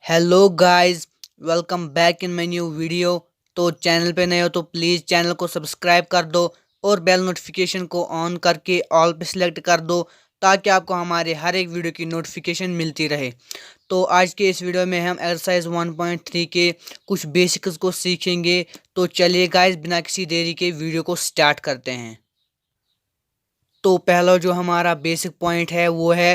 Hello guys, welcome back in my new video. तो channel पे नए हो तो प्लीज़ चैनल को सब्सक्राइब कर दो और बेल नोटिफिकेशन को ऑन करके ऑल पे सिलेक्ट कर दो ताकि आपको हमारे हर एक वीडियो की नोटिफिकेशन मिलती रहे। तो आज के इस वीडियो में हम एक्सरसाइज 1.3 के कुछ बेसिक्स को सीखेंगे। तो चलिए गाइस, बिना किसी देरी के वीडियो को स्टार्ट करते हैं। तो पहला जो हमारा बेसिक पॉइंट है वो है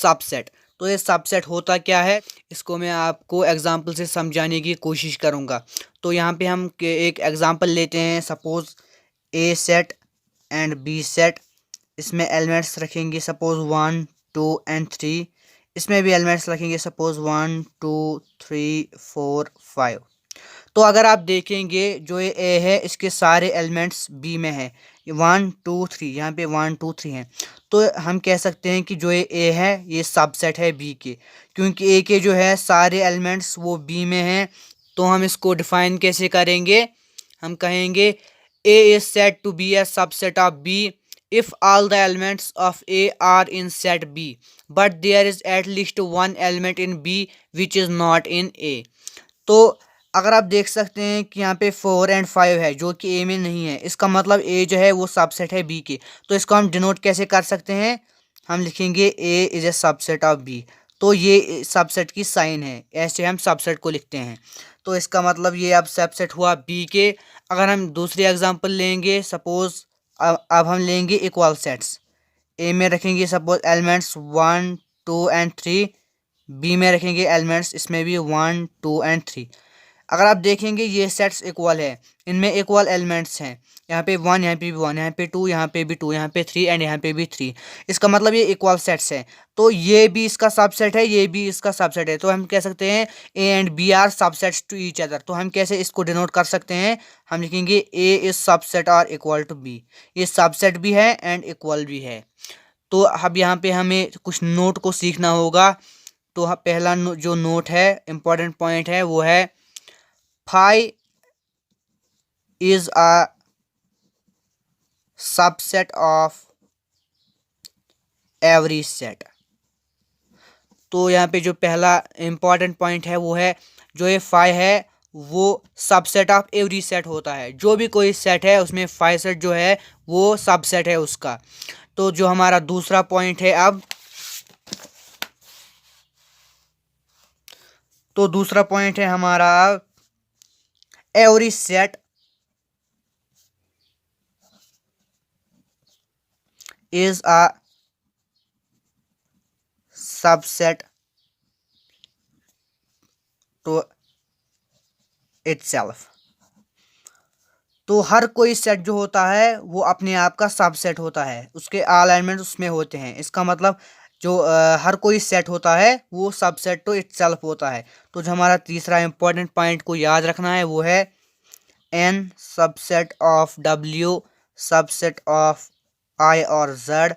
सबसेट। तो ये सबसेट होता क्या है, इसको मैं आपको एग्जांपल से समझाने की कोशिश करूंगा। तो यहाँ पे हम एक एग्जांपल लेते हैं। Suppose A set and B set, इसमें एलिमेंट्स रखेंगे सपोज 1 2 एंड 3। इसमें भी एलिमेंट्स रखेंगे सपोज 1 2 3 4 5। तो अगर आप देखेंगे जो ये ए है, इसके सारे एलिमेंट्स बी में है। 1 2 3, यहाँ पे 1 2 3 है। तो हम कह सकते हैं कि जो ये ए है ये सबसेट है बी के, क्योंकि ए के जो है सारे एलिमेंट्स वो बी में हैं। तो हम इसको डिफाइन कैसे करेंगे, हम कहेंगे A is set to be a subset of B if all the elements of A are in set B but there is at least one element in B which is not in A। तो अगर आप देख सकते हैं कि यहाँ पे 4 और 5 है जो कि ए में नहीं है, इसका मतलब ए जो है वो सबसेट है बी के। तो इसको हम डिनोट कैसे कर सकते हैं, हम लिखेंगे A is a subset of B. तो ये सबसेट की साइन है, ऐसे हम सबसेट को लिखते हैं। तो इसका मतलब ये अब सबसेट हुआ बी के। अगर हम दूसरी एग्जांपल लेंगे, सपोज अब हम लेंगे इक्वल सेट्स। ए में रखेंगे सपोज एलिमेंट्स 1 2 एंड 3, बी में रखेंगे एलिमेंट्स इसमें भी 1 2 एंड 3। अगर आप देखेंगे ये सेट्स इक्वल है, इनमें इक्वल एलिमेंट्स हैं। यहाँ पे 1, यहाँ पे भी 1, यहाँ पे 2, यहाँ पे भी 2, यहाँ पे 3 एंड यहाँ पे भी 3। इसका मतलब ये इक्वल सेट्स हैं। तो ये भी इसका सबसेट है, ये भी इसका सबसेट है। तो हम कह सकते हैं A and B are subsets to each other. तो हम कैसे इसको डिनोट कर सकते हैं, हम लिखेंगे ए इज सबसेट और इक्वल टू बी। ये सबसेट भी है एंड इक्वल भी है। तो अब यहाँ पे हमें कुछ नोट को सीखना होगा। तो पहला जो नोट है, इम्पोर्टेंट पॉइंट है, वो है phi is a subset of every set। तो यहाँ पे जो पहला इम्पॉर्टेंट पॉइंट है वो है, जो ये फाई है वो सबसेट ऑफ एवरी सेट होता है। जो भी कोई सेट है उसमें फाई सेट जो है वो सबसेट है उसका। तो जो हमारा दूसरा पॉइंट है अब, तो दूसरा पॉइंट है हमारा every set is a subset to itself। तो हर कोई सेट जो होता है वो अपने आप का सबसेट होता है, उसके ऑल एलिमेंट्स उसमें होते हैं। इसका मतलब जो हर कोई सेट होता है वो सबसेट टू इटसेल्फ होता है। तो जो हमारा तीसरा इंपॉर्टेंट पॉइंट को याद रखना है वो है N subset of W, subset of I और Z,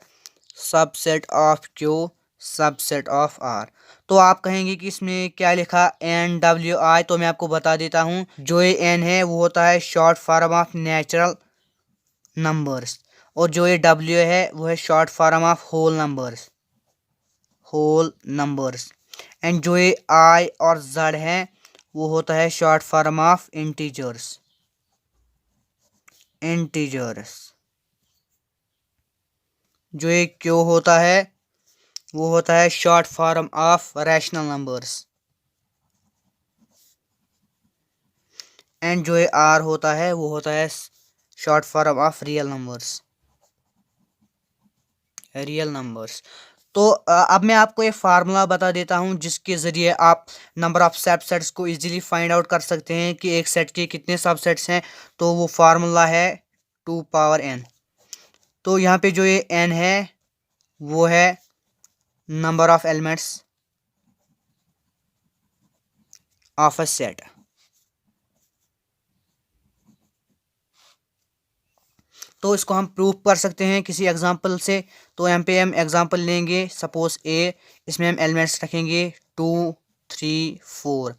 subset of Q, subset of R. तो आप कहेंगे कि इसमें क्या लिखा एन डब्ल्यू आई, तो मैं आपको बता देता हूँ। जो ये एन है वो होता है short form of natural numbers, और जो ये डब्ल्यू है वो है short form of whole numbers, whole numbers. And जो ये आई और जेड है वो होता है short form of integers, integers. जो ये क्यू होता है वो होता है short form of rational numbers. And जो ये आर होता है वो होता है short form of real numbers, real numbers. तो अब मैं आपको एक फार्मूला बता देता हूं जिसके ज़रिए आप नंबर ऑफ सबसेट्स को इजीली फाइंड आउट कर सकते हैं कि एक सेट के कितने सबसेट्स हैं। तो वो फार्मूला है 2 पावर n। तो यहाँ पे जो ये n है वो है number of elements of a set. तो इसको हम प्रूव कर सकते हैं किसी एग्जांपल से। तो यहाँ पे हम एग्जांपल लेंगे, सपोज ए, इसमें हम एलिमेंट्स रखेंगे 2 3 4।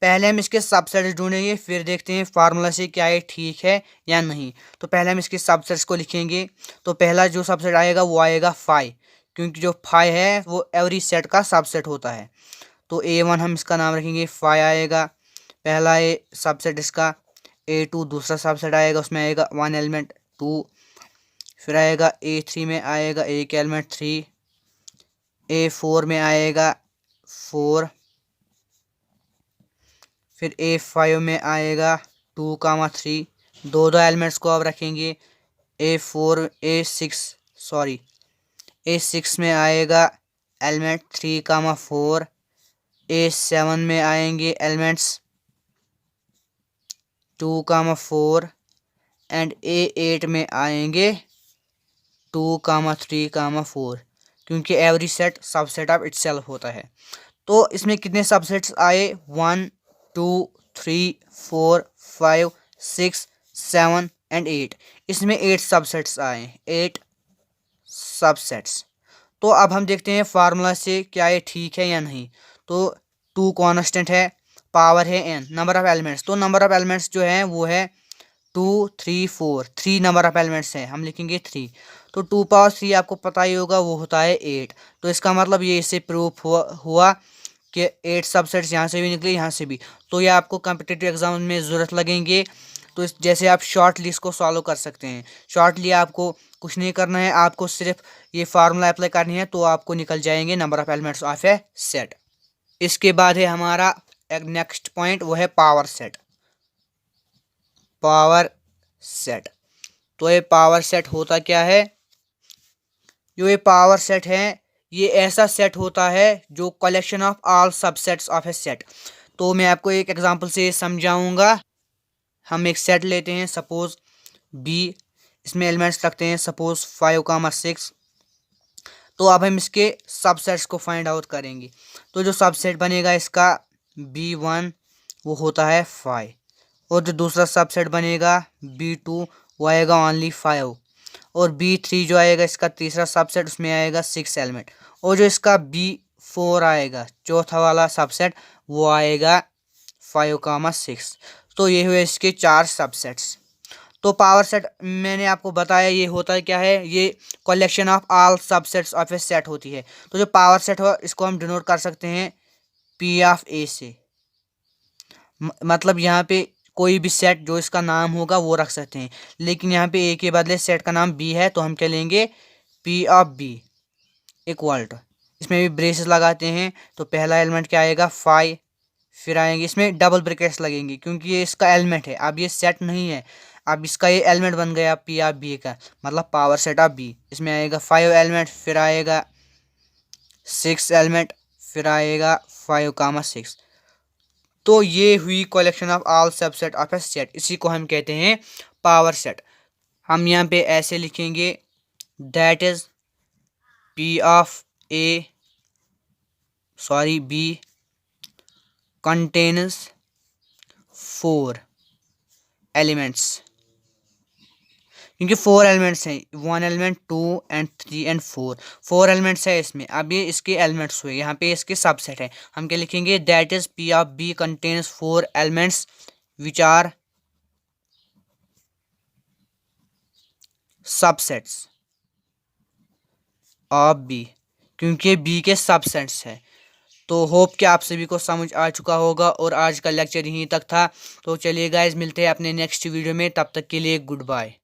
पहले हम इसके सबसेट्स ढूंढेंगे, फिर देखते हैं फार्मूला से क्या ये ठीक है या नहीं। तो पहले हम इसके सबसेट्स को लिखेंगे। तो पहला जो सबसेट आएगा वो आएगा 5, क्योंकि जो 5 है वो एवरी सेट का सबसेट होता है। तो A1 हम इसका नाम रखेंगे 5 आएगा, पहला ए सबसेट इसका। A2 दूसरा सबसेट आएगा, उसमें आएगा 1 एलिमेंट 2। फिर आएगा A3 में आएगा एक एलिमेंट 3। A4 में आएगा 4। फिर A5 में आएगा 2, 3। दो एलिमेंट्स को अब रखेंगे। A6 में आएगा एलिमेंट 3, 4। A7 में आएंगे एलिमेंट्स 2, 4 एंड A8 में आएंगे 2, 3, 4, क्योंकि every set subset of itself होता है। तो इसमें कितने सबसेट्स आए? 1, 2, 3, 4, 5, 6, 7 एंड 8। इसमें 8 सबसेट्स आए, 8 सबसेट्स। तो अब हम देखते हैं फार्मूला से क्या ये ठीक है या नहीं। तो 2 कांस्टेंट है, पावर है n, नंबर ऑफ एलिमेंट्स। तो नंबर ऑफ एलिमेंट्स जो है वो है 2, 3, 4। 3 नंबर ऑफ एलिमेंट्स है, हम लिखेंगे 3। तो 2 पावर 3 आपको पता ही होगा, वो होता है 8। तो इसका मतलब ये इससे प्रूफ हुआ कि 8 सबसेट्स यहाँ से भी निकले, यहाँ से भी। तो ये आपको कॉम्पिटिटिव एग्जाम में ज़रूरत लगेंगे। तो जैसे आप शॉर्ट लिस्ट को सॉल्व कर सकते हैं। शॉर्टली आपको कुछ नहीं करना है, आपको सिर्फ ये फार्मूला अप्लाई करनी है, तो आपको निकल जाएंगे number of elements of A set. इसके बाद है हमारा एक नेक्स्ट पॉइंट, वो है पावर सेट। पावर सेट, तो ये पावर सेट होता क्या है? जो ये पावर सेट है, ये ऐसा सेट होता है जो collection of all subsets of A set. तो मैं आपको एक एग्जांपल से समझाऊंगा। हम एक सेट लेते हैं, सपोज बी, इसमें एलिमेंट्स रखते हैं सपोज 5, 6। तो अब हम इसके सबसेट्स को फाइंड आउट करेंगे। तो जो सबसेट बनेगा इसका B1, वो होता है 5। और जो दूसरा सबसेट बनेगा B2, वो आएगा ओनली 5। और B3 जो आएगा इसका तीसरा सबसेट, उसमें आएगा 6 एलिमेंट। और जो इसका B4 आएगा चौथा वाला सबसेट, वो आएगा 5, 6। तो ये हुए इसके 4 सबसेट्स। तो पावर सेट मैंने आपको बताया ये होता है क्या है, ये collection of all subsets of A set होती है। तो जो पावर सेट हो इसको हम डिनोट कर सकते हैं P ऑफ A से। मतलब यहाँ पे कोई भी सेट जो इसका नाम होगा वो रख सकते हैं, लेकिन यहाँ पे A के बदले सेट का नाम B है, तो हम क्या लेंगे? P of B equal to, इसमें भी ब्रेसेस लगाते हैं। तो पहला एलिमेंट क्या आएगा? 5। फिर आएंगे, इसमें डबल ब्रैकेट्स लगेंगे क्योंकि ये इसका एलिमेंट है, अब ये सेट नहीं है। अब इसका ये एलिमेंट बन गया P ऑफ B का, मतलब पावर सेट ऑफ B। इसमें आएगा 5 एलिमेंट, फिर आएगा 6 एलिमेंट, फिर आएगा 5, 6। तो ये हुई collection of all subset of A set, इसी को हम कहते हैं पावर सेट। हम यहाँ पे ऐसे लिखेंगे, that is P of B contains 4 elements, क्योंकि 4 एलिमेंट्स हैं, 1 एलिमेंट 2 एंड 3 एंड 4। 4 एलिमेंट्स है इसमें। अब ये इसके एलिमेंट्स हुए, यहाँ पे इसके सबसेट है। हम क्या लिखेंगे? That is P of B contains 4 elements which are subsets of B, क्योंकि B के सबसेट्स है। तो होप कि आप सभी को समझ आ चुका होगा और आज का लेक्चर यहीं तक था। तो चलिए गाइज, मिलते हैं अपने नेक्स्ट वीडियो में, तब तक के लिए गुड बाय।